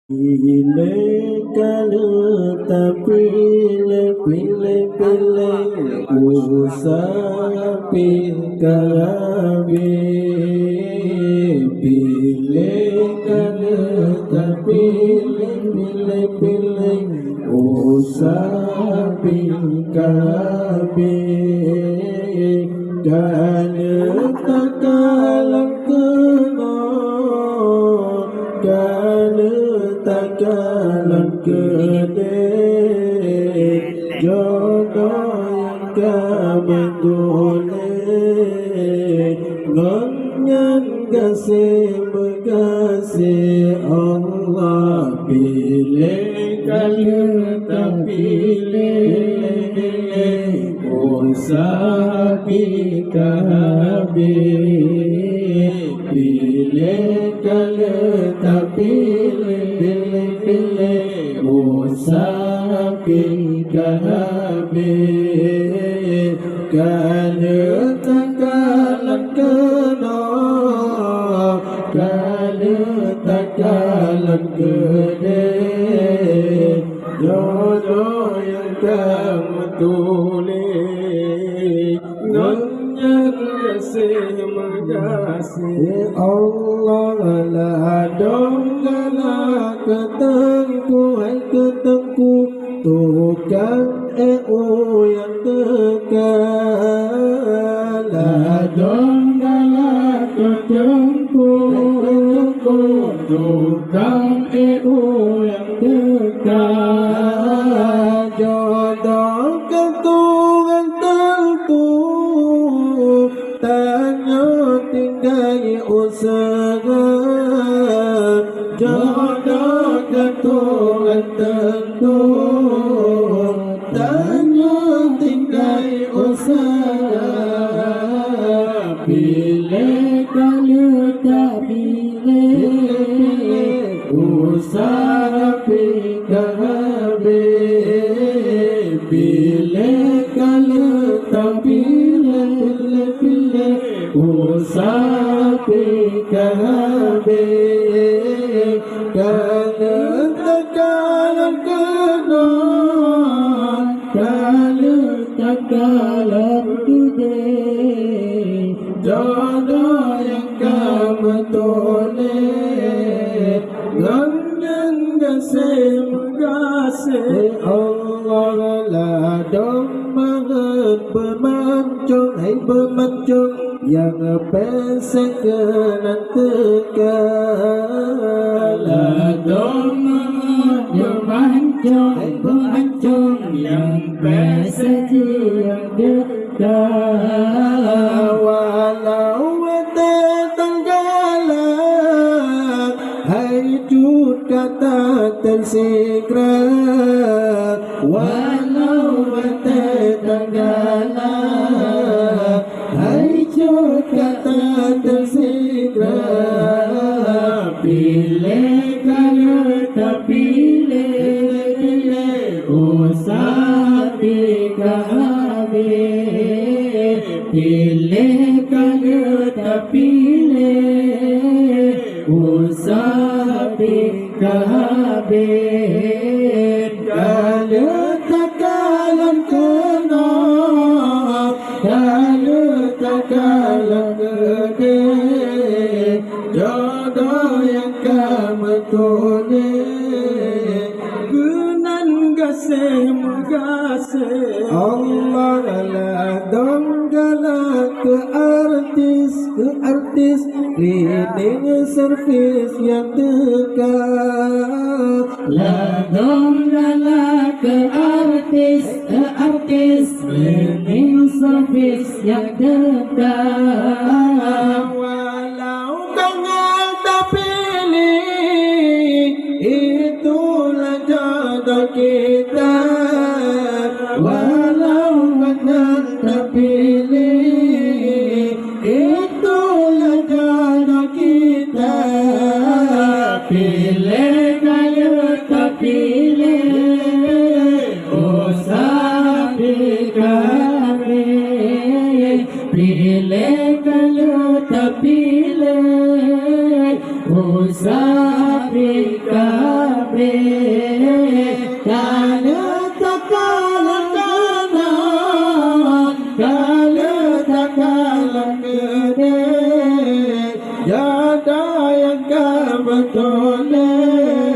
Pilih kalau tak pilih, pilih usah pilih. Pilih kalau tak pilih, usah pilih. Kalau tak kalah kena, takalan gede jodoh yang kabetuleh ngonyan kasih Allah pilih kalau tak pilih usah pilih. Pilih kalau tak pilih usah pilih. Kalau tak kalah kena, kalau tak kalah gede jodoh yang kamu tulis ngonyak kasih Allah lah dong lah ketengku tukang yang tekan lah dong lah ketengku tukang yang tekan jodoh ketungan tentu tanya tinggal usaha jodoh ketungan tentu tanya tinggal usaha pilih kalau tak pilih usah pilih. Pilih kalau tak pilih usah pilih. Kalau tak kalah kena, kalau tak kalah gede jodoh yang kamu toleh ngonyan kasih Allah lah dong banget bermancung yang pesek kenan tekan lah dong bermancung yang pesek yang dekat walau tetanggalan hai cut kata tersirat walau tetanggalan hai cut kata tersirat pilih kalau tak pilih usah pilih. Pilih kalau tak pilih usah pilih. Kalau tak kalah kena, kalau tak kalah gede jodoh yang kamu tulis gunan gasih Allah lah dong galak ke artis cleaning service yang dekat lah dong galak ke artis cleaning service yang dekat walau kangen tak pilih itulah jodoh kita walau kangen tak pilih itulah jodoh kita pilih kalau tak pilih usah pilih. Pilih kalau tak pilih usah pilih. betole